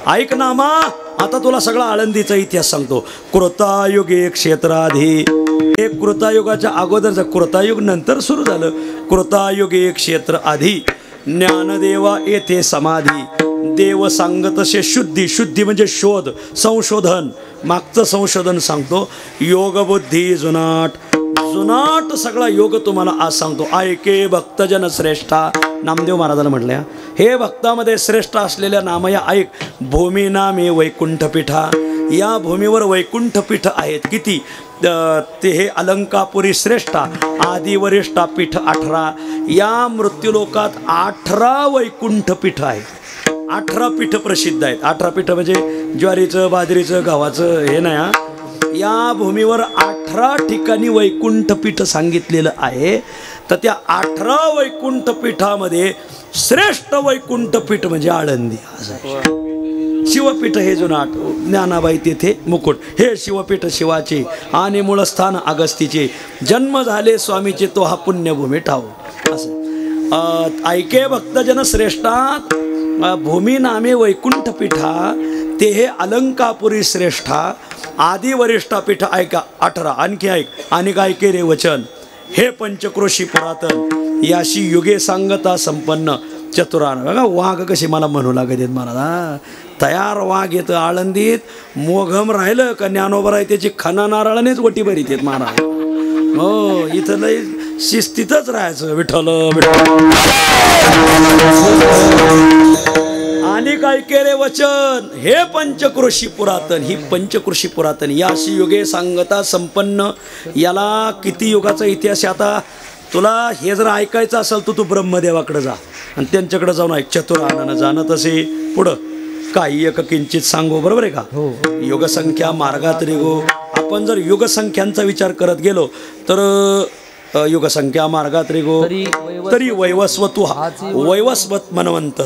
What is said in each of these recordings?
ऐक नामा, आता तुला सगळा आळंदीचा इतिहास सांगतो. कृतायुगे क्षेत्राधी, हे कृतायुगाच्या अगोदरचं, कृतायुग नंतर सुरू झालं. कृतायुगे क्षेत्र आधी, ज्ञानदेवा येथे समाधी, देव सांगतसे शुद्धी, शुद्धी म्हणजे शोध, संशोधन, मागचं संशोधन सांगतो. योग बुद्धी जुनाट, जुनाट सगळा योग तुम्हाला आज सांगतो. ऐके भक्तजन श्रेष्ठा, नामदेव महाराजांना म्हटल्या, हे भक्तामध्ये श्रेष्ठ असलेल्या नामया ऐक. भूमी नामे वैकुंठपीठा, या भूमीवर वैकुंठपीठ आहेत. किती ते हे अलंकापुरी श्रेष्ठा, आदिवरिष्ठा पीठ 18. या मृत्यूलोकात 18 वैकुंठपीठ आहेत. 18 पीठ प्रसिद्ध आहेत. 18 पीठ म्हणजे ज्वारीचं, बाजरीचं, गव्हाचं हे नाही. या भूमीवर 18 ठिकाणी वैकुंठपीठ सांगितलेलं आहे. तर त्या 18 वैकुंठपीठामध्ये श्रेष्ठ वैकुंठपीठ म्हणजे आळंदी. शिवपीठ हे जुनाट, ज्ञानाबाई तेथे मुकुट, हे शिवपीठ शिवाचे आणि मूळस्थान अगस्तीचे, जन्म झाले स्वामीचे तो हा पुण्यभूमी ठाव. असं ऐके भक्तजन श्रेष्ठात, भूमी नामे वैकुंठपीठा, ते हे अलंकापुरी श्रेष्ठा, आदिवरिष्ठा पीठ ऐका 18. आणखी ऐक, आणि काय के रे वचन, हे पंचक्रोशी पुरातन, याशी युगे सांगता संपन्न चतुरान. बघा वाघ कशी मला म्हणू लागत आहेत मला. तयार वाघ येतं आळंदीत, मोघम राहिलं का ज्ञानोबा आहे त्याची खना नारळानेच वटी भरीत आहेत महाराज. हो, इथं लय शिस्तीतच राहायचं. विठ्ठल विठ्ठल. आणि काय केले वचन, हे पंचक्रोशी पुरातन, ही पंचक्रोशी पुरातन, याशी युगे सांगता संपन्न. याला किती युगाचा इतिहास आहे. आता तुला हे जर ऐकायचं असेल तर तू ब्रह्मदेवाकडे जा आणि त्यांच्याकडे जाऊन ऐक. चतुरानन जाणत असे पुढं काही एक किंचित सांगू. बरोबर आहे का. युगसंख्या मार्गात रेगो. आपण जर युगसंख्यांचा विचार करत गेलो तर युगसंख्या मार्गात रेगो, तरी वैवस्वतू, वैवस्वत मनवंतर,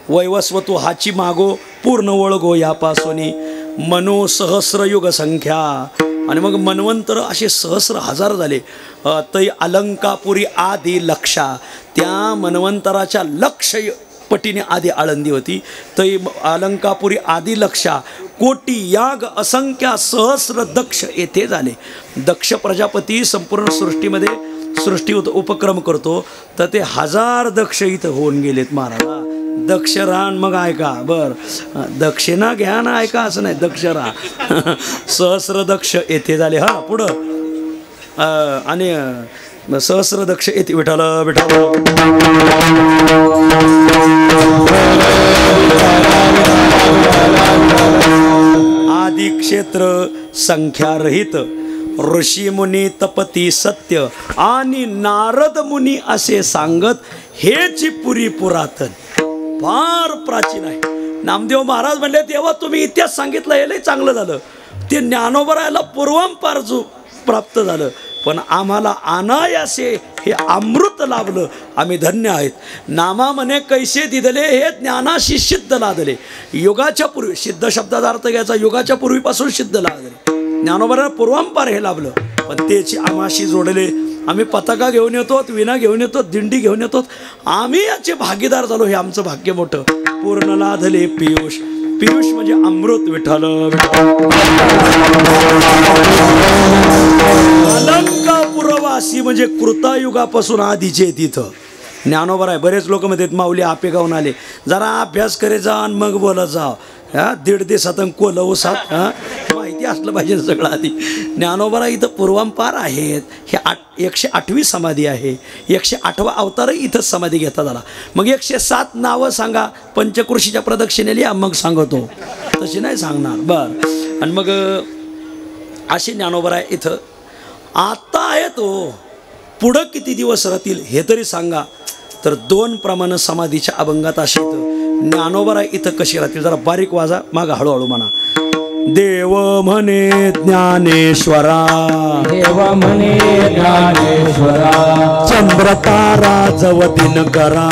वैवस्वतू हाची मागो पूर्ण ओळगो यापासून मनो सहस्र युगसंख्या. आणि मग मनवंतर असे सहस्र हजार झाले. तै अलंकापुरी आदी लक्षा, त्या मनवंतराच्या लक्ष पटीने आधी आळंदी होती. तै अलंकापुरी आदी लक्षा, कोटी याग असंख्या सहस्र दक्ष येथे झाले. दक्ष प्रजापती संपूर्ण सृष्टीमध्ये सृष्टी उपक्रम करतो, तर ते 1000 दक्ष इथं होऊन गेलेत महाराजा. दक्ष रान मग ऐका. बर, दक्षिणा घ्या ना ऐका असं नाही, दक्ष राहा. सहस्र दक्ष येथे झाले. हा पुढं आणि सहस्र दक्ष येथे. विठाल विठाल. आदि क्षेत्र संख्यारहित, ऋषी मुनी तपती सत्य आणि नारद मुनी असे सांगत, हेची पुरी पुरातन, फार प्राचीन आहे. नामदेव महाराज म्हणले तेव्हा तुम्ही इतिहास सांगितलं हे लय चांगलं झालं. ते ज्ञानोबरायला पूर्वंपार जो प्राप्त झालं, पण आम्हाला अनायासे हे अमृत लाभलं. आम्ही धन्य आहेत. नामा म्हणे कैसे दिदले, हे ज्ञानाशी सिद्ध लादले. युगाच्या पूर्वी, सिद्ध शब्दाचा अर्थ घ्यायचा, युगाच्या पूर्वीपासून सिद्ध लादले. ज्ञानोबराला पूर्वंपार हे लाभलं, पण त्याची आम्हाशी जोडले. आम्ही पताका घेऊन येतो, विना घेऊन येतो, दिंडी घेऊन येतो. आम्ही याचे भागीदार झालो, हे आमचं भाग्य मोठं. पूर्ण लाधले पियुष, पियुष म्हणजे अमृत. विठ्ठल अलंकापुरवासी म्हणजे कृतायुगापासून आधीचे तिथं ज्ञानोबा आहे. बरेच लोक म्हणतात माऊली आपे गाऊन आले, जरा अभ्यास करे जा आणि मग बोलत जाव. हा 1.5 दिवसात कोलवसात माहिती असलं पाहिजे सगळं आधी. ज्ञानोबा इथं पूर्वंपार आहेत. हे 108वी समाधी आहे. 108वा अवतारही इथंच समाधी घेता झाला. मग 107 नावं सांगा पंचकृषीच्या प्रदक्षिणेली, मग सांगतो, तशी नाही सांगणार. बर, आणि मग अशी ज्ञानोबा आहे इथं आता आहे. तो पुढं किती दिवस राहतील हे तरी सांगा. तर 2 प्रमाण समाधीच्या अभंगात असे ज्ञानोबा इथं कशी राहतील. जरा बारीक वाजा, माग हळूहळू म्हणा. देव म्हणे ज्ञानेश्वरा, देव म्हणे ज्ञानेश्वरा, चंद्र तारा जव दिन करा,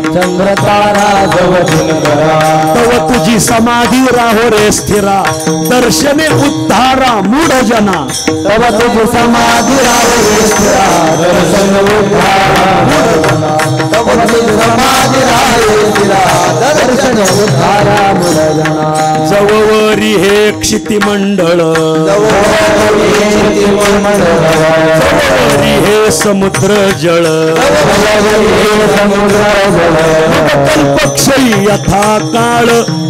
चंद्र तारा जव दिन करा, तव तुझी समाधी राहो रे स्थिरा, दर्शने उद्धारा मूढ जना, तव तुझी समाधी राहो रे स्थिरा, दर्शन उद्धारा मूढ जना, तव तुझी समाधी राहो रे स्थिरा, दर्शन उद्धारा मूढ जना. हे क्षितिमंडळ जवळवरी हे समुद्र जळ कल्पक्षयी यथा काळ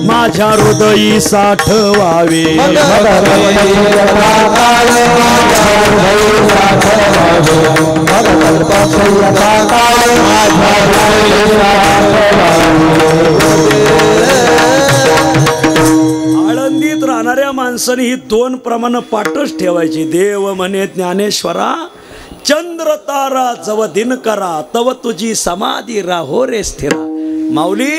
माझ्या हृदयी साठवावे आळंदीत राहणाऱ्या माणसाने ही दोन प्रमाण पाठच ठेवायची. देव म्हणे ज्ञानेश्वरा चंद्र तारा जव दिनकरा तव तुझी समाधी राहो रे स्थिरा. माऊली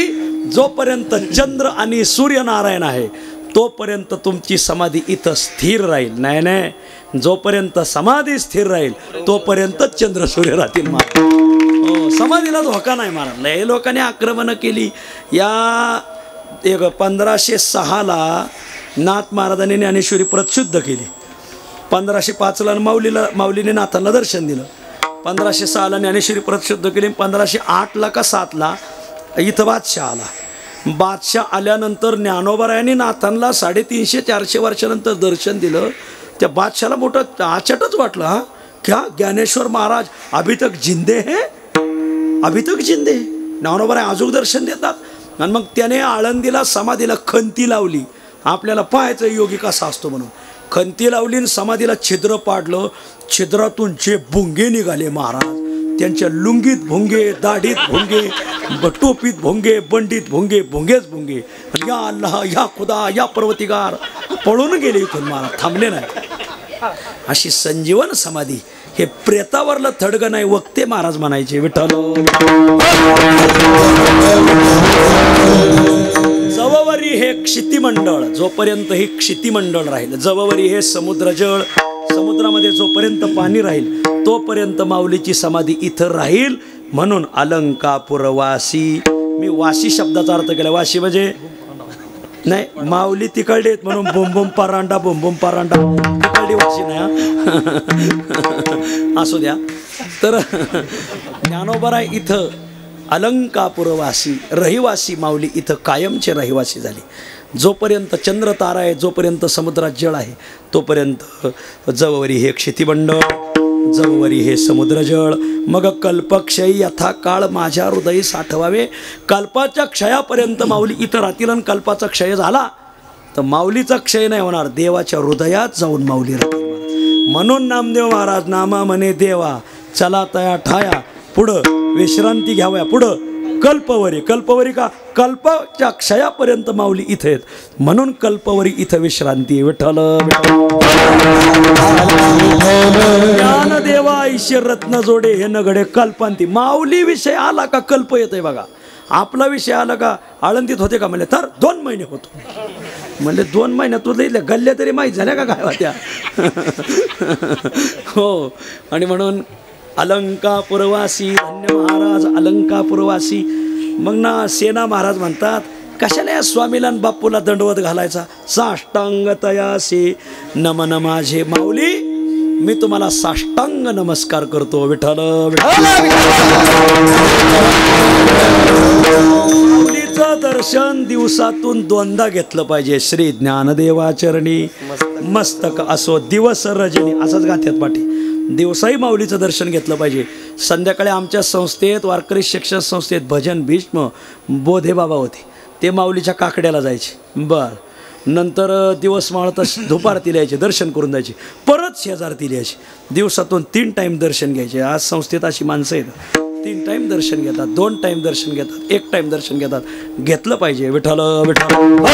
जोपर्यंत चंद्र आणि सूर्यनारायण आहे तोपर्यंत तुमची समाधी इथं स्थिर राहील. नाही नाही, जोपर्यंत समाधी स्थिर राहील तोपर्यंत चंद्र सूर्य राहतील. हो, समाधीला धोका नाही मारा. लय लोकांनी आक्रमणं केली. या 1506 नाथ महाराजांनी ज्ञानेश्वरी परत शुद्ध केली. 1505 माऊलीने नाथांना दर्शन दिलं. 1506 ज्ञानेश्वरी परत शुद्ध केली. 1508 का 7 इथं बादशाह आला. बादशाह आल्यानंतर ज्ञानोबरायांनी नाथांना 350-400 वर्षानंतर दर्शन दिलं. त्या बादशाला मोठं आचटच वाटलं. हा क्या ज्ञानेश्वर महाराज अभी तक जिंदे हैं, अभी तक जिंदे. ज्ञानोबराय अजून दर्शन देतात. आणि मग त्याने आळंदीला समाधीला खंती लावली. आपल्याला पाहायचं योगी कसा असतो म्हणून. खंती लावली आणि समाधीला छिद्र पाडलं. छिद्रातून जे भुंगे निघाले महाराज, त्यांच्या लुंगीत भुंगे, दाढीत भुंगे, टोपीत भुंगे, बंडीत भुंगे, भुंगेच भुंगे. या अल्लाह, या खुदा, या पर्वतिगार पळून गेले इथून महाराज, थांबले नाही. अशी संजीवन समाधी. हे प्रेतावरलं थडगं नाही, वक्ते महाराज म्हणायचे. विठ्ठल जववरी हे क्षितिमंडळ, जोपर्यंत हे क्षितिमंडळ राहील. जववरी हे समुद्रजळ, समुद्रामध्ये जोपर्यंत पाणी राहील तोपर्यंत माऊलीची समाधी इथं राहील. म्हणून अलंकापुरवासी. मी वासी शब्दाचा अर्थ केला. वासी म्हणजे नाही, माऊली तिकडे आहेत म्हणून बोंबोम पारांडा, बोंबोम पारांडा तिकडे वासी नाही. असू द्या. तर ज्ञानोबराय इथं अलंकापुरवासी, रहिवासी. माऊली इथं कायमचे रहिवासी झाली. जोपर्यंत चंद्र तारा आहे, जोपर्यंत समुद्रात जळ आहे तोपर्यंत जववरी हे क्षितिमंडळ, जववरी हे समुद्रजळ. मग कल्पक्षयी यथा काळ माझ्या हृदयी साठवावे. कल्पाच्या क्षयापर्यंत माऊली इथं राहतील. आणि कल्पाचा क्षय झाला तर माऊलीचा क्षय नाही होणार, देवाच्या हृदयात जाऊन माऊली राहतील. म्हणून नामदेव महाराज नामा म्हणे देवा चला तया ठाया, पुढं विश्रांती घ्याव्या, पुढं कल्पवरी. कल्पवरी का? कल्पाच्या क्षयापर्यंत माऊली इथे आहेत म्हणून कल्पवरी इथं विश्रांती. विठ्ठल ज्ञानदेवा ईश्वर रत्न जोडे हे नगडे कल्पांती. माऊली विषय आला का कल्प येतोय बघा. आपला विषय आला का आळंदीत होते का म्हणले तर 2 महिने होतो. म्हणले 2 महिन्यात तुला इथल्या गल्ल्या तरी माहीत झाल्या का काय होत्या. हो. आणि म्हणून अलंकापुरवासी, धन्य महाराज अलंकापुरवासी. मग ना सेना महाराज म्हणतात कशाला या स्वामीला आणि बापूला दंडवत घालायचा. साष्टांग तयासी नमन माझे माऊली, मी तुम्हाला साष्टांग नमस्कार करतो. विठ्ठल माऊलीचं दर्शन दिवसातून 2दा घेतलं पाहिजे. श्री ज्ञानदेवाचरणी मस्तक असो दिवस रजनी, असंच गाथ्यात पाठी. दिवसाही माऊलीचं दर्शन घेतलं पाहिजे. संध्याकाळी आमच्या संस्थेत, वारकरी शिक्षण संस्थेत भजन भीष्म बोधे बाबा होते. ते माऊलीच्या काकड्याला जायचे. नंतर दिवस माळत धुपारती लिहायचे, दर्शन करून जायचे. परत शेजारती लिहायचे. दिवसातून 3 टाईम दर्शन घ्यायचे. आज संस्थेत अशी माणसं आहेत 3 टाईम दर्शन घेतात, 2 टाईम दर्शन घेतात, 1 टाईम दर्शन घेतात. घेतलं पाहिजे. विठ्ठल विठ्ठल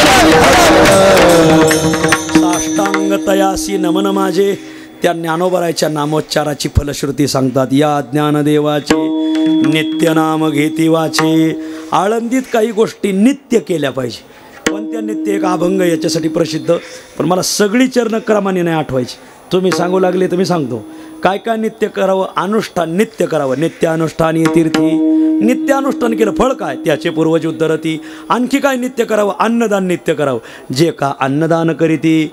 साष्टांग तयासी नमन माझे. त्या ज्ञानोबरायच्या नामोच्चाराची फलश्रुती सांगतात. या ज्ञानदेवाचे नित्य नाम घेती वाचे. आळंदीत काही गोष्टी नित्य केल्या पाहिजे. पण त्या नित्य एक अभंग याच्यासाठी प्रसिद्ध, पण मला सगळी चरण क्रमाने नाही आठवायची. तुम्ही सांगू लागले तर मी सांगतो. काय काय नित्य करावं? अनुष्ठान नित्य करावं. नित्य अनुष्ठान तीर्थी. नित्य अनुष्ठान केलं फळ काय? त्याचे पूर्वज उद्धरती. आणखी काय नित्य करावं? अन्नदान नित्य करावं. जे का अन्नदान करीती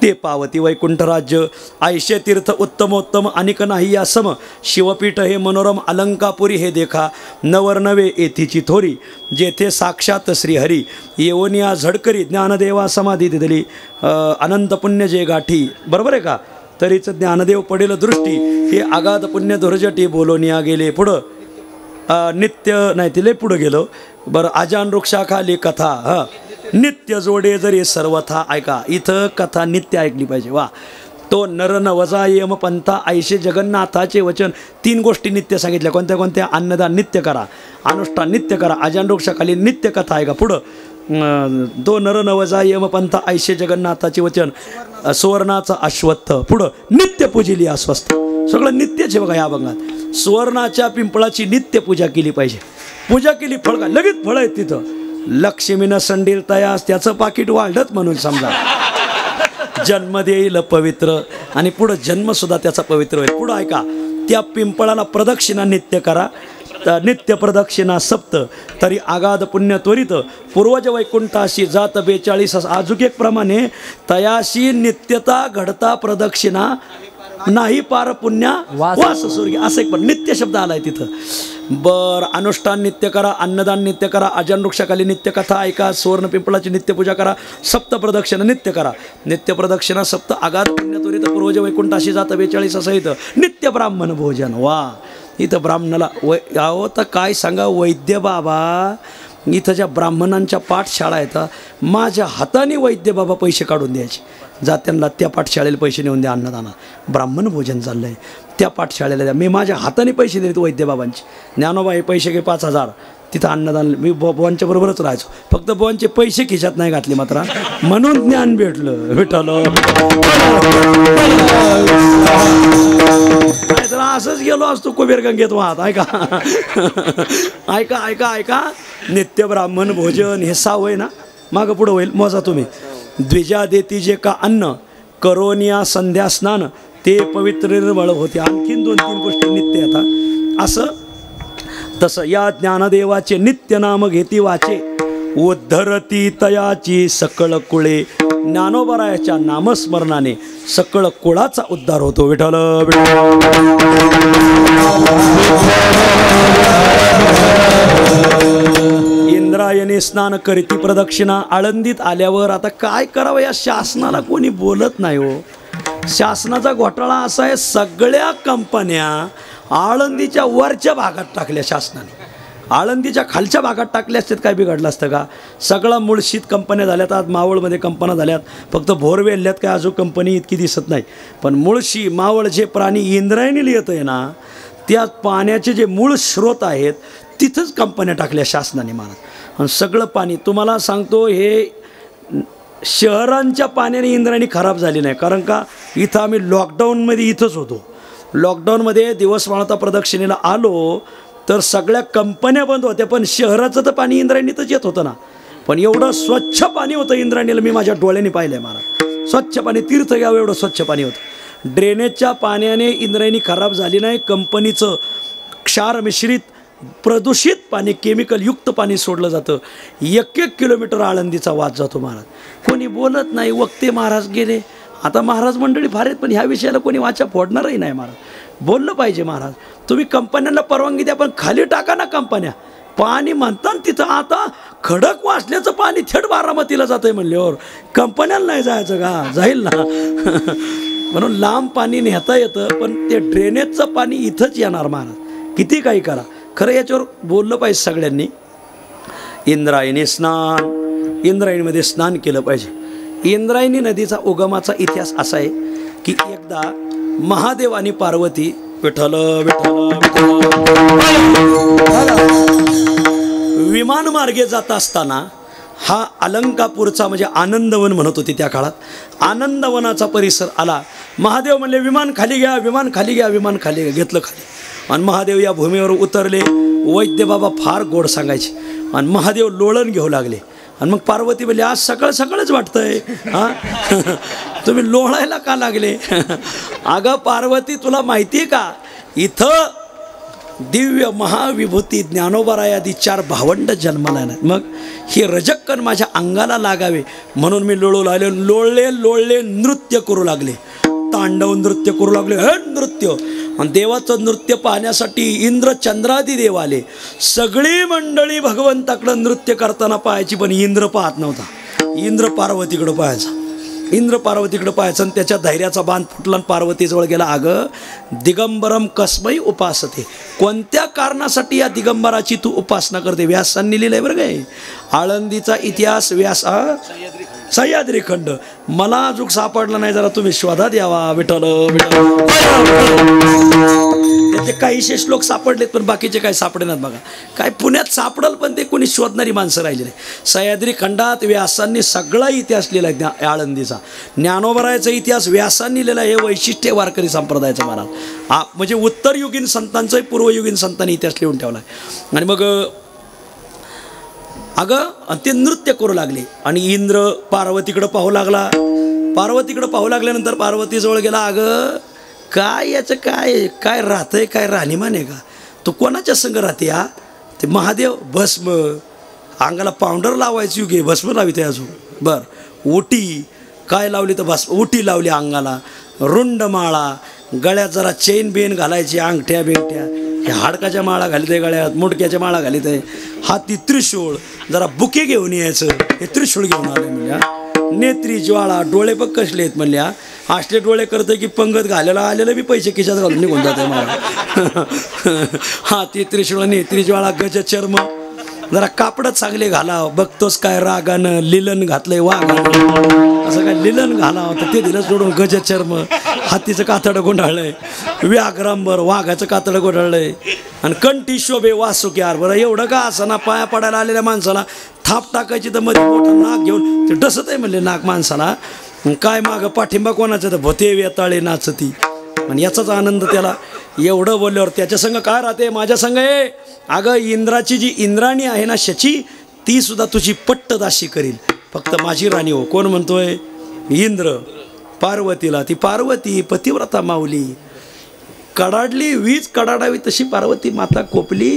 ते पावती वैकुंठ राज्य. ऐशे तीर्थ उत्तमोत्तम अनिक नाही या सम. शिवपीठ हे मनोरम अलंकापुरी हे देखा. नवर नवे येथीची थोरी. जेथे साक्षात श्रीहरी. येवनिया झडकरी ज्ञानदेवा समाधी दिली. अनंत पुण्य जे गाठी. बरोबर आहे का? तरीच ज्ञानदेव पडेल दृष्टी. हे अगाध पुण्य धुरजटी बोलोनिया गेले पुढं. नित्य नाही तिले पुढं गेलो. बरं आजान वृक्षाखाली कथा. हां नित्य जोडे जरी सर्वथा. ऐका इथं कथा नित्य ऐकली पाहिजे. वा. तो नर नवजा यम पंथा ऐशे जगन्नाथाचे वचन. 3 गोष्टी नित्य सांगितल्या. कोणत्या कोणत्या? अन्नदान नित्य करा, अनुष्ठान नित्य करा, आजान वृक्षाखाली नित्य कथा. आहे का? पुढं तो नर नवजा यम पंथा ऐशे जगन्नाथाचे वचन. सुवर्णाचा अश्वत्थ. पुढं नित्य पूजिली अस्वस्थ. सगळं नित्यच आहे बघा या भागात. सुवर्णाच्या पिंपळाची नित्य पूजा केली पाहिजे. पूजा केली फळ का लगेच फळ आहेत तिथं. लक्ष्मीनं संडील तयास त्याचं पाकिट वाढत म्हणून समजा. जन्म देईल पवित्र आणि पुढं जन्मसुद्धा त्याचा पवित्र होईल. पुढं ऐका त्या पिंपळाला प्रदक्षिणा नित्य करा. नित्य प्रदक्षिणा सप्त तरी आगाध पुण्य त्वरित. पूर्वज वैकुंठाशी जात 42 अजूक एक प्रमाणे तयाशी नित्यता घडता प्रदक्षिणा नाही पार पुण्या वास स्वर्गी. असं एक पण नित्य शब्द आलाय तिथं. बर अनुष्ठान नित्य करा, अन्नदान नित्य करा, अजन वृक्षाखाली नित्य कथा ऐका, सुवर्ण पिंपळाची नित्य पूजा करा, सप्त प्रदक्षिणा नित्य करा. नित्य प्रदक्षिणा सप्त आगाध पुण्य त्वरित पूर्वज वैकुंठाशी जात 42 सहित नित्य ब्राह्मण भोजन. वा. इथं ब्राह्मणाला अहो तर काय सांगा वैद्य बाबा. इथं ज्या ब्राह्मणांच्या पाठशाळा येतात माझ्या हाताने वैद्य बाबा पैसे काढून द्यायचे. जात्यांना त्या पाठशाळेला पैसे नेऊन द्या अन्नदाना. ब्राह्मण भोजन चाललं आहे त्या पाठशाळेला द्या. मी माझ्या हाताने पैसे देतो वैद्य बाबांचे. ज्ञानोबा हे पैसे घे 5000. तिथं अन्नदान. मी बोवांच्या बरोबरच राहायचो. फक्त बोवांचे पैसे खिशात नाही घातले मात्र म्हणून ज्ञान भेटलं. भेटलं तर असंच गेलो असतो कुबेर गंगेत वाहत. ऐका ऐका ऐका ऐका. नित्य ब्राह्मण भोजन हे 6 होय ना. मागं पुढं होईल मोजा तुम्ही. द्विजा देती जे का अन्न करोनिया संध्या स्नान ते पवित्र निर्मळ होते. आणखीन 2-3 गोष्टी नित्य येतात. असं तसं या ज्ञानदेवाचे नित्य नाम घेती वाचे. उद्धरती तयाची सकळ कुळे. ज्ञानोबरायाच्या नामस्मरणाने सकळ कुळाचा उद्धार होतो. विठ्ठल इंद्रायणी स्नान करीती प्रदक्षिणा. आळंदीत आल्यावर आता काय करावं या शासनाला कोणी बोलत नाही हो. शासनाचा घोटाळा असा आहे सगळ्या कंपन्या आळंदीच्या वरच्या भागात टाकल्या शासनाने. आळंदीच्या खालच्या भागात टाकल्या असतात काय बिघडलं असतं का? सगळा मुळशीत कंपन्या झाल्यात. आज मावळमध्ये कंपन्या झाल्यात. फक्त भोरवेल्यात काय अजून कंपनी इतकी दिसत नाही. पण मुळशी मावळ जे प्राणी इंद्रायणीला येतं आहे ना त्या पाण्याचे जे मूळ स्रोत आहेत तिथंच कंपन्या टाकल्या शासनाने महाराज. आणि सगळं पाणी तुम्हाला सांगतो हे शहरांच्या पाण्याने इंद्रायणी खराब झाली नाही. कारण का इथं आम्ही लॉकडाऊनमध्ये इथंच होतो. लॉकडाऊनमध्ये दिवस माळता प्रदक्षिणेला आलो तर सगळ्या कंपन्या बंद होत्या. पण शहराचं तर पाणी इंद्रायणीतच येत होतं ना. पण एवढं स्वच्छ पाणी होतं इंद्रायणीला. मी माझ्या डोळ्याने पाहिलं आहे महाराज. स्वच्छ पाणी तीर्थ घ्यावं एवढं स्वच्छ पाणी होतं. ड्रेनेजच्या पाण्याने इंद्रायणी खराब झाली नाही. कंपनीचं क्षार मिश्रित प्रदूषित पाणी केमिकल युक्त पाणी सोडलं जातं. 1-1 किलोमीटर आळंदीचा वाद जातो महाराज. कोणी बोलत नाही. वक्ते महाराज गेले. आता महाराज मंडळी फार आहेत पण ह्या विषयाला कोणी वाचा फोडणारही नाही महाराज. बोललं पाहिजे महाराज. तुम्ही कंपन्यांना परवानगी द्या पण खाली टाका ना कंपन्या. पाणी म्हणतात तिथं आता खडक वाचल्याचं पाणी थेट बारामतीला जातं आहे म्हणल्यावर कंपन्याला नाही जायचं का? जाईल ना. म्हणून लांब पाणी नेता येतं पण ते ड्रेनेजचं पाणी इथंच येणार महाराज. किती काही करा. खरं याच्यावर बोललं पाहिजे सगळ्यांनी. इंद्रायणी स्नान. इंद्रायणीमध्ये स्नान केलं पाहिजे. इंद्रायणी नदीचा उगमाचा इतिहास असा आहे की एकदा महादेव आणि पार्वती विठ्ठल विमान मार्गे जात असताना हा अलंकापूरचा म्हणजे आनंदवन म्हणत होती त्या काळात. आनंदवनाचा परिसर आला. महादेव म्हणले विमान खाली घ्या, विमान खाली घ्या, विमान खाली घ्या. घेतलं खाली. आणि महादेव या भूमीवर उतरले. वैद्य बाबा फार गोड सांगायचे. आणि महादेव लोळण घेऊ लागले. आणि मग पार्वती बोलली आज सकाळ सकाळच वाटतंय हां तुम्ही लोळायला का लागले? अगं पार्वती तुला माहिती आहे का इथं दिव्य महाविभूती ज्ञानोबारायादी 4 भावंड जन्माला नाहीत. मग हे रजक्कन माझ्या अंगाला लागावे म्हणून मी लोळू लागले. लोळले नृत्य करू लागले, तांडव नृत्य करू लागले. हे नृत्य आणि देवाचं नृत्य पाहण्यासाठी इंद्र चंद्रादी देव आले. सगळी मंडळी भगवंताकडं नृत्य करताना पाहायची, पण इंद्र पाहत नव्हता. इंद्र पार्वतीकडं पाहायचा. इंद्र पार्वतीकडे पाहायचं आणि त्याच्या धैर्याचा बांध फुटला आणि पार्वतीजवळ गेला. अगं दिगंबरम कसमई उपासते, कोणत्या कारणासाठी या दिगंबराची तू उपासना करते? व्यासांनी लिहिलंय बरं काय. आळंदीचा इतिहास व्यास सह्याद्री खंड मला अजून सापडला नाही. जरा तुम्ही शोधात यावा. विठ्ठल त्याचे काहीशे श्लोक सापडलेत, पण बाकीचे काय सापडेनात बघा. काय पुण्यात सापडल, पण ते कोणी शोधणारी माणसं राहिली नाही. सह्याद्री खंडात व्यासांनी सगळा इतिहास लिहिला. आळंदीचा ज्ञानोबरायाचा इतिहास व्यासांनी लिहिला. हे वैशिष्ट्य वारकरी संप्रदायाचं महाराज म्हणजे उत्तरयुगीन संतांचाही पूर्वयुगीन संतांनी इतिहास लिहून ठेवला आहे. आणि मग अगं ते नृत्य करू लागले आणि इंद्र पार्वतीकडं पाहू लागला. पार्वतीकडं पाहू लागल्यानंतर पार्वतीजवळ गेला. अगं काय याचं काय काय राहतंय, काय राहणीमान आहे का? तू कोणाच्या संग राहते? हा ते महादेव भस्म, अंगाला पावडर लावायची युगे भस्म लावित आहे अजून. बरं उटी काय लावली तर भस्म उटी लावली अंगाला. रुंड माळा, गळ्यात जरा चेन बेन घालायची, अंगठ्या बिंगठ्या, हे हाडकाच्या माळा घालीत आहे गळ्यात, मुडक्याच्या माळा घालीत आहे. हाती त्रिशूळ, जरा बुके घेऊन यायचं. हे त्रिशूळ घेऊन आले म्हणल्या. नेत्री ज्वाळा, डोळे बघ कसले आहेत म्हणल्या. असले डोळे करतं की पंगत घालायला आलेलं बी पैसे खिशात घालून निघून जाते मला. हाती त्रिशूळ, नेत्री ज्वाळा, गज चर्म, जरा कापडं चांगले घालाव. बघतोस काय रागानं लिलन घातलंय वाघानं, असं काय लिलन घालावं तर ते दिलं सोडून गज चर्म. हातीचं कातडं गोंढाळलंय, व्याघ्रांबर वाघाचं कातडं गोंढाळलंय. आणि कंठी शोभे वासुक्यार. बरं एवढं का असं ना, पाया पडायला आलेल्या माणसाला थाप टाकायची तर मध्ये मोठं नाक घेऊन ते डसत आहे म्हणले नाक माणसाला. काय मागं पाठिंबा कोणाचं तर भोते वेताळे नाचती. आणि याचाच आनंद त्याला. एवढं बोलल्यावर त्याच्या संग काय राहते? माझ्या संग आहे. अगं इंद्राची जी इंद्राणी आहे ना शची, ती सुद्धा तुझी पट्टदाशी करील, फक्त माझी राणी हो. कोण म्हणतोय? इंद्र पार्वतीला. ती पार्वती पतिव्रता माऊली, कडाडली वीज कडाडावी तशी पार्वती माता कोपली.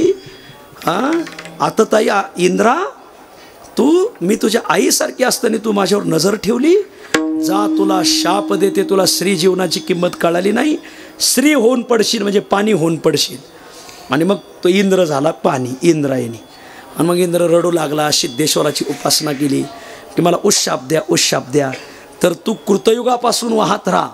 आता ताई इंद्रा, मी तुझ्या आईसारखी असताना तू माझ्यावर नजर ठेवली. जा तुला शाप देते, तुला स्त्री जीवनाची किंमत कळाली नाही. स्त्री होऊन पडशील म्हणजे पाणी होऊन पडशील. आणि मग तो इंद्र झाला पाणी, इंद्रायणी. आणि मग इंद्र रडू लागला, सिद्धेश्वराची उपासना केली की मला उशाप द्या, उशाप द्या. तर तू कृतयुगापासून वाहत राहा,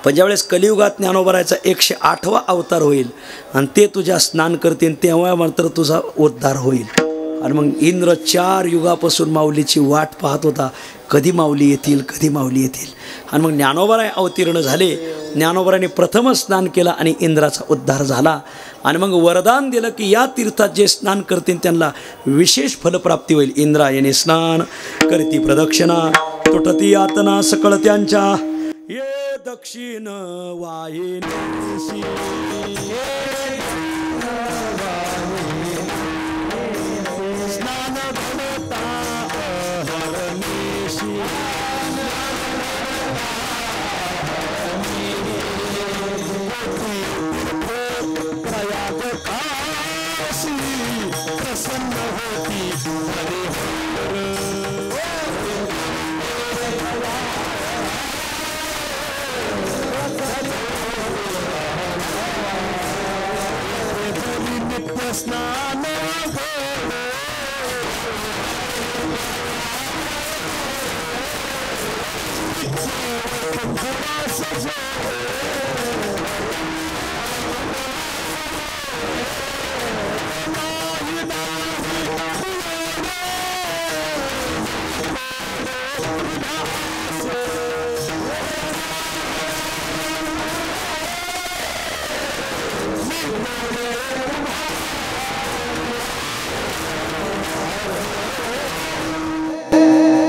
पण ज्यावेळेस कलियुगात ज्ञानोबरायाचा 108वा अवतार होईल आणि ते तुझ्या स्नान करतील, तेव्हा मात्र तुझा उद्धार होईल. आणि मग इंद्र 4 युगापासून माऊलीची वाट पाहत होता, कधी माऊली येतील, कधी माऊली येतील. आणि मग ज्ञानोबराय अवतीर्ण झाले. ज्ञानोबराने प्रथमच स्नान केलं आणि इंद्राचा उद्धार झाला. आणि मग वरदान दिलं की या तीर्थात जे स्नान करतील त्यांना विशेष फलप्राप्ती होईल. इंद्रायणी स्नान करती प्रदक्षिणा, तुटती यातना सकळ त्यांच्या. ये दक्षिण वाहिनी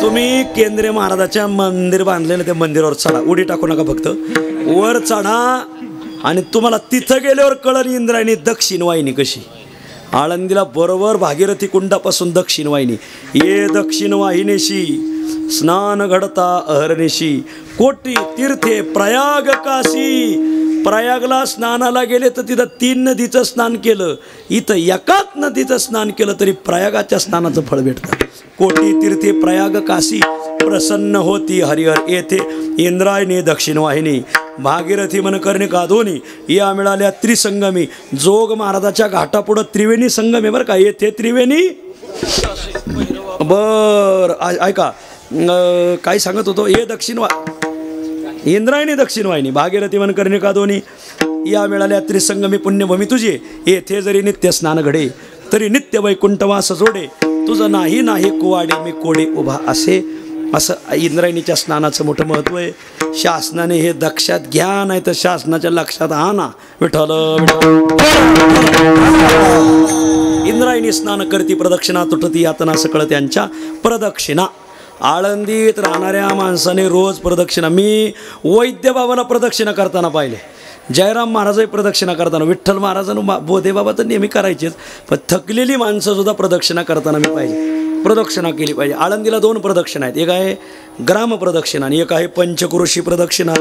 तुम्ही केंद्रीय महाराजाच्या मंदिर बांधलेलं त्या मंदिरावर चढा. उडी टाकू नका, फक्त वर चढा. आणि तुम्हाला तिथं गेल्यावर कळलं इंद्रायणी दक्षिण वाहिनी कशी. आळंदीला बरोबर भागीरथी कुंडापासून दक्षिण वाहिनी. ये दक्षिण वाहिनीशी स्नान घडता अहर्निशी, कोटी तीर्थे प्रयाग काशी. प्रयागला स्नानाला गेले तर तिथं 3 नदीचं स्नान केलं, इथं एकाच नदीचं स्नान केलं तरी प्रयागाच्या स्नानाचं फळ भेटतं. कोटी तीर्थे प्रयाग काशी प्रसन्न होती हरिहर येथे इंद्रायणी दक्षिण वाहिनी भागीरथी मन कर्णिका दोन्ही या मिळाल्या त्रिसंगमी. जोग महाराजाच्या घाटापुढं त्रिवेणी संगम आहे बरं का, येथे त्रिवेणी. बर ऐका काय सांगत होतो, हे इंद्रायणी दक्षिण वाहिनी भागीरथी मन कर्णिका दोन्ही या मिळाल्या त्रिसंगमी पुण्यभूमी तुझे येथे जरी नित्य स्नान घडे तरी नित्य वैकुंठवास जोडे तुझं नाही नाही कुवाडे मी कोडे उभा असे. असं इंद्रायणीच्या स्नानाचं मोठं महत्त्व आहे. शासनाने हे लक्षात घ्या, नाही तर शासनाच्या लक्षात आणा. विठ्ठल इंद्रायणी स्नान करती प्रदक्षिणा तुटती यातना सकळ त्यांच्या प्रदक्षिणा. आळंदीत राहणाऱ्या माणसाने रोज प्रदक्षिणा, मी वैद्य बाबाला प्रदक्षिणा करताना पाहिले, जयराम महाराजही प्रदक्षिणा करताना, विठ्ठल महाराजांना बोधे बाबा तर नेहमी करायचेच, पण थकलेली माणसंसुद्धा प्रदक्षिणा करताना मी पाहिजे, प्रदक्षिणा केली पाहिजे. आळंदीला 2 प्रदक्षिणा आहेत, एक आहे ग्राम प्रदक्षिणा आणि एक आहे पंचक्रोशी प्रदक्षिणा.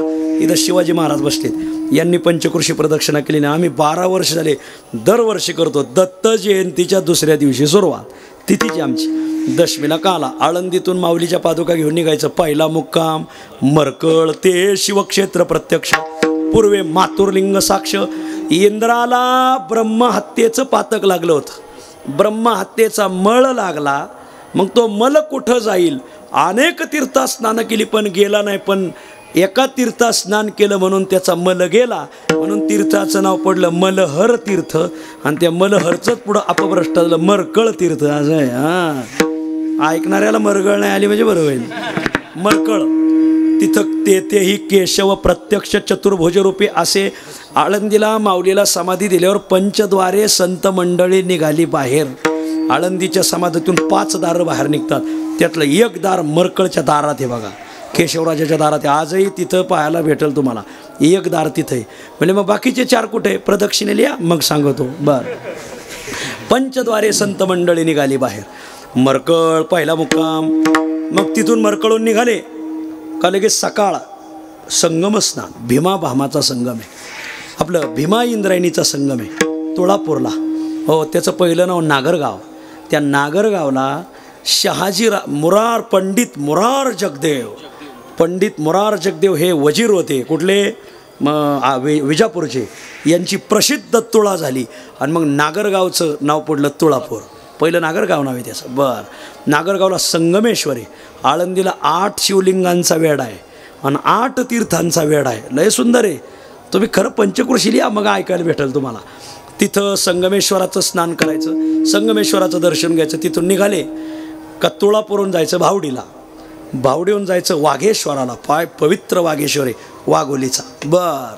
इथं शिवाजी महाराज बसलेत, यांनी पंचक्रोशी प्रदक्षिणा केली ना. आम्ही 12 वर्ष झाले दरवर्षी करतो. दत्त जयंतीच्या दुसऱ्या दिवशी सुरुवात, तिथीची आमची. दशमीला काला आळंदीतून माऊलीच्या पादुका घेऊन निघायचं. पहिला मुक्काम मरकळ ते शिवक्षेत्र प्रत्यक्ष, पूर्वे मातुरलिंग साक्ष. इंद्राला ब्रह्महत्येचं पातक लागलं होतं, ब्रह्महत्येचा मळ लागला. मग तो मल कुठं जाईल, अनेक तीर्थात स्नान केली पण गेला नाही, पण एका तीर्थात स्नान केलं म्हणून त्याचा मल गेला, म्हणून तीर्थाचं नाव पडलं मलहर तीर्थ. आणि त्या मलहरचंच पुढं अपभ्रष्ट झालं मरकळ तीर्थ. असं आहे. हां, ऐकणाऱ्याला मरगळ नाही आली म्हणजे बरं होईल. मरकळ तिथं तेथेही केशव प्रत्यक्ष चतुर्भुजरूपी असे. आळंदीला माऊलीला समाधी दिल्यावर पंचद्वारे संत मंडळी निघाली बाहेर. आळंदीच्या समाधीतून 5 दारं बाहेर निघतात, त्यातलं एक दार मरकळच्या दारात आहे बघा, केशवराजाच्या दारात आहे. आजही तिथं पाहायला भेटेल तुम्हाला, एक दार तिथं आहे. म्हणजे मग बाकीचे 4 कुठे प्रदक्षिणेला या मग सांगतो. बरं, पंचद्वारे संत मंडळी निघाली बाहेर. मरकळ पहिला मुक्काम. मग तिथून मरकळून निघाले का लगेच सकाळ संगम स्नान. भीमा भामाचा संगम आहे, आपलं भीमा इंद्रायणीचा संगम आहे तुळापूरला. हो, त्याचं पहिलं नाव नागरगाव. त्या नागरगावला पंडित मुरार जगदेव हे वजीर होते. कुठले? विजापूरचे. यांची प्रसिद्ध तुळा झाली आणि मग नागरगावचं नाव पडलं तुळापूर. पहिलं नागरगाव नाव आहे त्याचं. बरं, नागरगावला संगमेश्वरी. आळंदीला 8 शिवलिंगांचा वेढा आहे आणि 8 तीर्थांचा वेढा आहे. लय सुंदर आहे. तुम्ही खरं पंचक्रोशीला या मग ऐकायला भेटेल तुम्हाला. तिथं संगमेश्वराचं स्नान करायचं, संगमेश्वराचं दर्शन घ्यायचं. तिथून निघाले का तुळापूरून जायचं भावडीला, भावडीहून जायचं वाघेश्वराला. पाय पवित्र वाघेश्वर आहे वाघोलीचा. बर,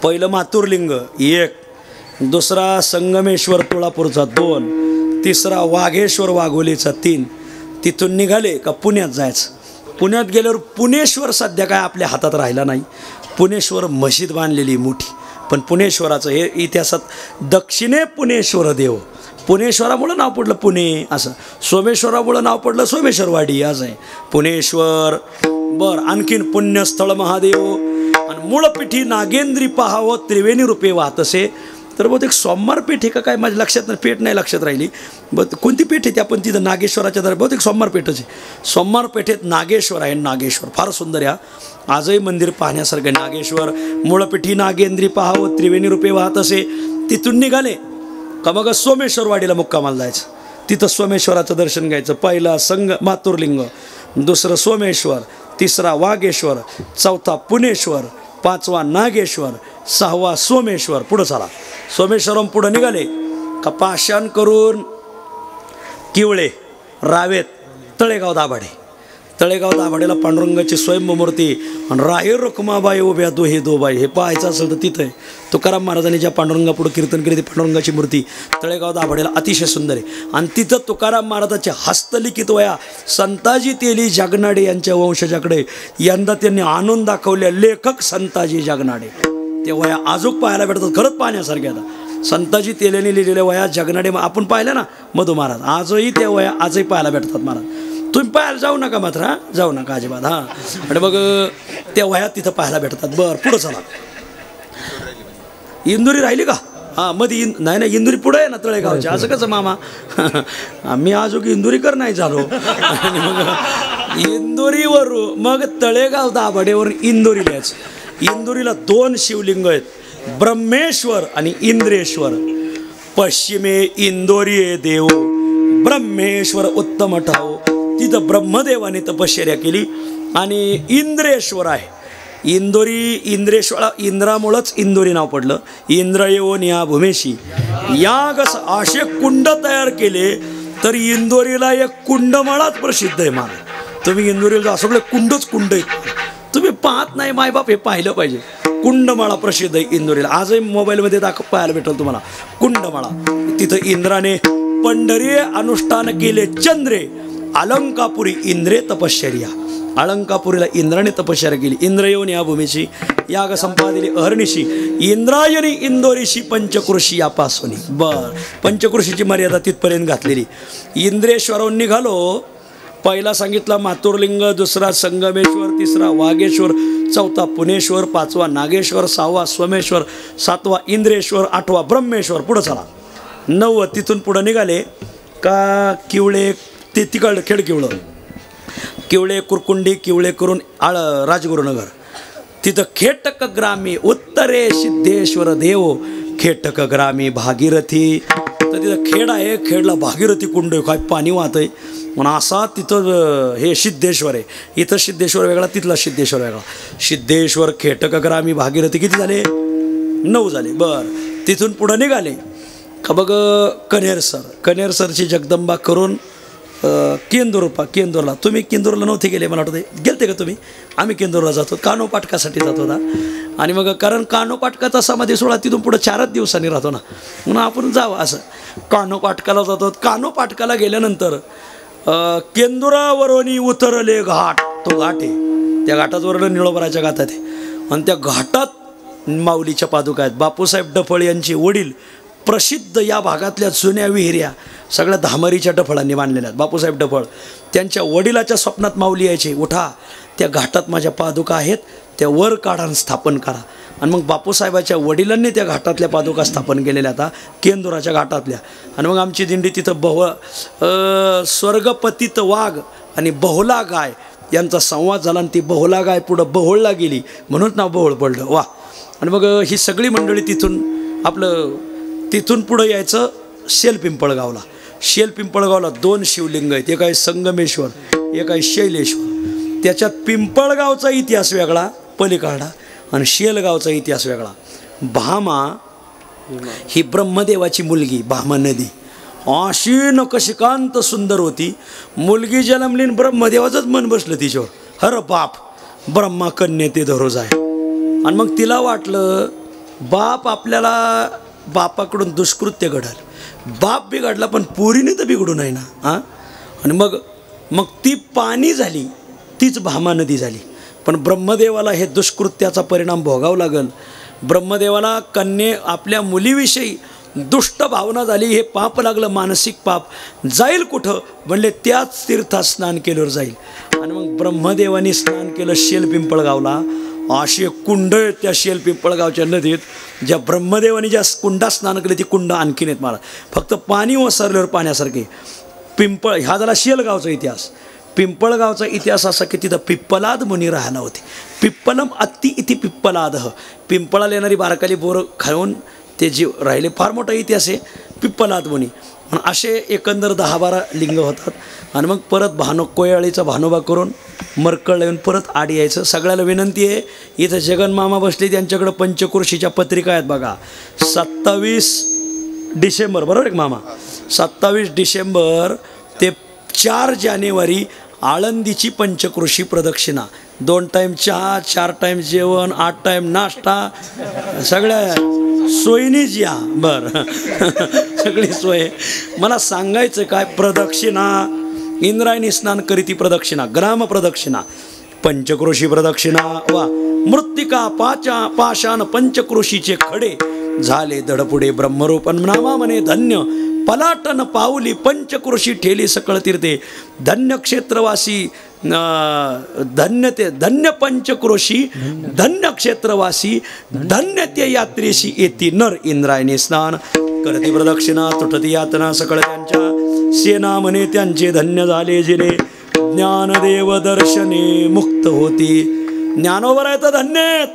पहिलं मातुरलिंग 1, दुसरा संगमेश्वर तुळापूरचा 2, तिसरा वाघेश्वर वाघोलीचा 3. तिथून निघाले का पुण्यात जायचं. पुण्यात गेल्यावर पुणेश्वर सध्या काय आपल्या हातात राहिला नाही. पुणेश्वर मशीद बांधलेली मोठी, पण पुणेश्वराचं हे इतिहासात दक्षिणे पुणेश्वर देव. पुणेश्वरामुळं नाव पडलं पुणे असं, सोमेश्वरामुळं नाव पडलं सोमेश्वरवाडी असं आहे पुणेश्वर. बरं, आणखीन पुण्यस्थळ महादेव आणि मूळपीठी नागेंद्री पाहावं त्रिवेणी रूपे वाहतसे. तर बहुतेक सोमवार पेठ आहे का काय माझ्या लक्षात नाही, पेठ नाही लक्षात राहिली. कोणती पेठ आहे ती आपण तिथं नागेश्वराच्या दर बहुतेक सोमवार पेठच आहे. सोमवार पेठेत नागेश्वर आहे. नागेश्वर फार सुंदर आहे. आजही मंदिर पाहण्यासारखं नागेश्वर. मूळपीठी नागेंद्री पाहावं त्रिवेणी रूपे वाहत असे. तिथून निघाले का मग सोमेश्वरवाडीला मुक्कामाला जायचं. तिथं सोमेश्वराचं दर्शन घ्यायचं. पहिला मातुरलिंग, दुसरं सोमेश्वर, तिसरा वाघेश्वर, चौथा पुणेश्वर, 5वा नागेश्वर, 6वा सोमेश्वर. पुढं चला, सोमेश्वरम पुढं निघाले का पाषाण करून किवळे, रावेत, तळेगाव दाभाडे. तळेगाव दाभाडेला पांडुरंगाची स्वयंमूर्ती आणि राहेर रुक्माबाई उभ्या दो बाई. हे पाहायचं असेल तर तिथं आहे. तुकाराम महाराजांनी ज्या पांडुरंगापुढं कीर्तन केले ती पांडुरंगाची मूर्ती तळेगाव दाभाडेला अतिशय सुंदर आहे. आणि तिथं तुकाराम महाराजाच्या हस्तलिखित वया संताजी तेली जागनाडे यांच्या वंशजाकडे यंदा त्यांनी आणून दाखवल्या. लेखक संताजी जागनाडे. ते वया आजूक पाहायला भेटतात. खरंच पाहण्यासारख्या. आता संताजी तेल्याने लिहिलेल्या वया जगनाडे आपण पाहिल्या ना मधू महाराज, आजही त्या वया आजही पाहायला भेटतात महाराज. तुम्ही पाहायला जाऊ नका मात्र, हां जाऊ नका अजिबात. हां, आणि मग त्या वया तिथं पाहायला भेटतात. बरं, पुढं चला. इंदुरी राहिली का? हां मध्ये नाही नाही इंदुरी पुढे आहे ना तळेगावची. असं कसं मामा? आम्ही अजून इंदुरीकर नाही झालो. आणि मग इंदुरीवरून मग तळेगाव दाभाडेवरून इंदोरीला यायचं. इंदोरीला 2 शिवलिंग आहेत, ब्रह्मेश्वर आणि इंद्रेश्वर. पश्चिमे इंदोरी देव ब्रह्मेश्वर उत्तम ठाव. तिथं ब्रह्मदेवाने तपश्चर्या केली. आणि इंद्रेश्वर आहे इंद्रेश्वर, इंद्रामुळंच इंदोरी नाव पडलं. इंद्र येऊन या भूमेशी याग असे कुंड तयार केले. तर इंदोरीला एक कुंडमाळाच प्रसिद्ध आहे. मला तुम्ही इंदोरीला जा, सगळे कुंडच कुंड आहेत. तुम्ही पाहत नाही मायबाप, हे पाहिलं पाहिजे. कुंडमाळा प्रसिद्ध आहे इंदोरीला. आजही मोबाईलमध्ये पाहायला भेटेल तुम्हाला कुंडमाळा. तिथं इंद्राने पंढरी अनुष्ठान केले चंद्रे. अलंकापुरी इंद्रे तपश्चर्या. अलंकापुरीला इंद्राने तपश्चर्या केली. इंद्र येऊन या भूमीची याग संपादिली अहर्निशी. इंद्रायणी इंदोरीशी पंचकृषी यापासून. पंचकृषीची मर्यादा तिथपर्यंत घातलेली. इंद्रेश्वराहून निघालो. पहिला सांगितला मातुरलिंग, दुसरा संगमेश्वर, तिसरा वागेश्वर, चौथा पुणेश्वर, पाचवा नागेश्वर, सहावा सोमेश्वर, सातवा इंद्रेश्वर, आठवा ब्रह्मेश्वर. पुढं चला 9. तिथून पुढं निघाले का किवळे ते तिकडं खेडकिवळं, किवळे कुरकुंडी, किवळे करून राजगुरुनगर. तिथं खेटक ग्रामी उत्तरे सिद्धेश्वर देव. खेटक ग्रामी भागीरथी. तर तिथं खेड आहे, खेडला भागीरथी कुंड आहे, काय पाणी वाहत आहे म्हणून असा तिथं हे सिद्धेश्वर आहे. इथं सिद्धेश्वर वेगळा, तिथला सिद्धेश्वर वेगळा. सिद्धेश्वर खेटक ग्रामी भागीरथी किती झाले? 9 झाले. तिथून पुढं निघाले का बघ कनेरसर. कनेरसरची जगदंबा करून केंदूरला. तुम्ही केंदूरला नव्हते गेले मला वाटतं, गेलते का तुम्ही? आम्ही केंदूरला जातो, कानोपाटकासाठी जातो ना. आणि मग कारण कानोपाटकाचा समाधी सोहळा तिथून पुढं 4 दिवसांनी राहतो ना, म्हणून आपण जावं असं. कानोपाटकाला जातो. कानोपाटकाला गेल्यानंतर केंदुरावरून उतरले घाट. तो घाट आहे, त्या घाटावर निळोबराच्या घाटात आहे. आणि त्या घाटात माऊलीच्या पादुका आहेत. बापूसाहेब डफळ यांचे वडील प्रसिद्ध या भागातल्या जुन्या विहिऱ्या सगळ्या धामरीच्या डफळांनी बांधलेल्या आहेत. बापूसाहेब डफळ त्यांच्या वडिलाच्या स्वप्नात माऊली यायचे, उठा त्या घाटात माझ्या पादुका आहेत, त्या वर काढा स्थापन करा. आणि मग बापूसाहेबाच्या वडिलांनी त्या घाटातल्या पादुका स्थापन केलेल्या आता केंदुराच्या घाटातल्या. आणि मग आमची दिंडी तिथं स्वर्गपतित वाघ आणि बहुला गाय यांचा संवाद झाला. आणि ती बहुला गाय पुढं बहोळला गेली म्हणून नाव बहोळ पडलं. वा. आणि मग ही सगळी मंडळी तिथून पुढं यायचं शेलपिंपळगावला. शेलपिंपळगावला 2 शिवलिंग आहेत, एक आहे संगमेश्वर, एक आहे शैलेश्वर. त्याच्यात पिंपळगावचा इतिहास वेगळा पलीकडा आणि शेलगावचा इतिहास वेगळा. भामा ही ब्रह्मदेवाची मुलगी. भामा नदी अशी नकशिकांत सुंदर होती. मुलगी जन्मली, ब्रह्मदेवाचंच मन बसलं तिच्यावर. हर बाप ब्रह्मा कन्ये ते दररोज आहे. आणि मग तिला वाटलं बाप आपल्याला बापाकडून दुष्कृत्य घडल. बाप बिघडला पण पोरीने तर बिघडू नाही ना. आणि मग ती पाणी झाली, तीच भामा नदी झाली. पण ब्रह्मदेवाला हे दुष्कृत्याचा परिणाम भोगावा लागल. ब्रह्मदेवाला कन्ये आपल्या मुलीविषयी दुष्ट भावना झाली, हे पाप लागलं, मानसिक पाप. जाईल कुठं म्हणले त्याच तीर्थात स्नान केल्यावर जाईल. आणि मग ब्रह्मदेवाने स्नान केलं शेलपिंपळगावला. असे कुंड आहेत त्या शेलपिंपळगावच्या नदीत. ज्या ब्रह्मदेवाने ज्या कुंडात स्नान केले ती कुंड आणखीन आहेत मला. फक्त पाणी ओसरल्यावर पाण्यासारखे. ह्या झाला शेलगावचा इतिहास. पिंपळगावचा इतिहास असा की तिथं पिप्पलाद मुनी राहायला होते. पिप्पलम अत्ती इति पिप्पलाद. पिंपळाला येणारी बारकाली बोरं खाऊन ते जीव राहिले. फार मोठा इतिहास आहे पिप्पलाद मुनी. असे एकंदर 10-12 लिंग होतात. आणि मग परत कोयाळीचा भानोबा करून मरकळ येऊन परत आड यायचं. सगळ्याला विनंती आहे, इथं जगनमामा बसले, त्यांच्याकडं पंचकृषीच्या पत्रिका आहेत बघा. 27 डिसेंबर बरोबर आहे मामा? 27 डिसेंबर ते 4 जानेवारी आळंदीची पंचकृषी प्रदक्षिणा. 2 टाईम चहा, 4 टाईम जेवण, 8 टाईम नाश्ता, सगळ्या सोयीनीच या. सगळी सोय. मला सांगायचं काय, प्रदक्षिणा इंद्रायणी स्नान करीती प्रदक्षिणा, ग्राम प्रदक्षिणा, पंचकृषी प्रदक्षिणा. वा. मृत्तिका पाषाण पंचकृषीचे खडे झाले दडपुडे ब्रह्मरूपन नामा म्हणे धन्य. पलाटन पाऊली पंचकृषी ठेली सकळ तीर्थे. धन्य क्षेत्रवासी धन्य ते धन्य पंचक्रोशी धन्य क्षेत्रवासी धन्य ते यात्रेशी येती नर इंद्रायणी स्नान करती प्रदक्षिणा तुटती यातना सकळ त्यांच्या सेना म्हणे त्यांचे धन्य झाले जिने ज्ञानदेव दर्शने मुक्त होती. ज्ञानोबरायचं धन्य आहेत,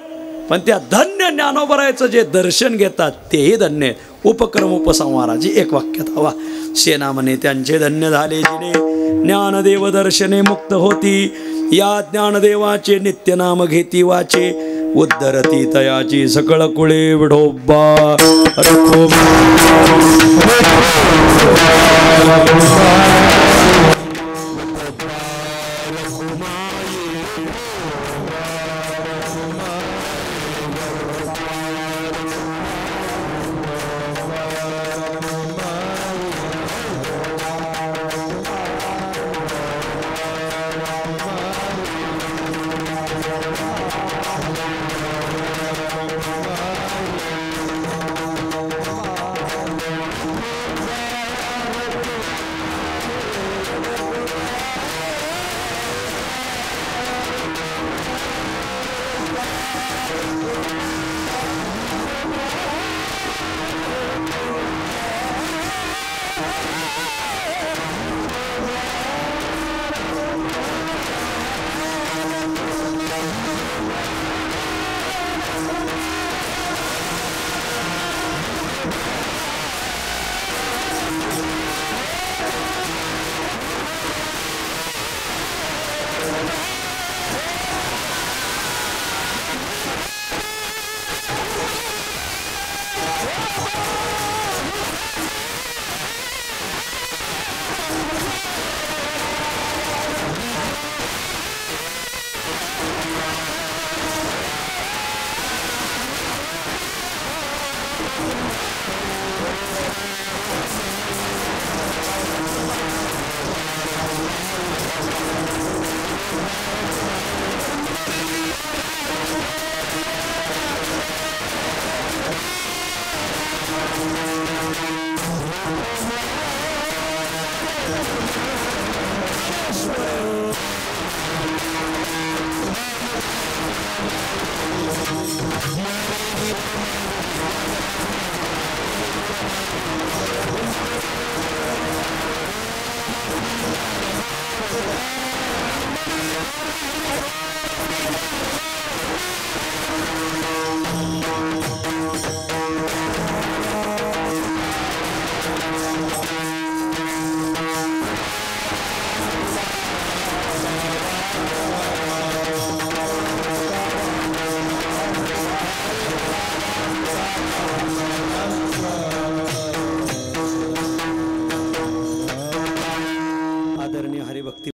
पण त्या धन्य ज्ञानोबरायचं जे दर्शन घेतात तेही धन्य. उपक्रम उपसंहाराची एक वाक्यात हवा. सेना म्हणे त्यांचे धन्य झाले जिने ज्ञानदेव दर्शने मुक्त होती. या ज्ञानदेवाचे नित्यनाम घेती वाचे उद्धरती तयाची सकळ कुळे विढोबा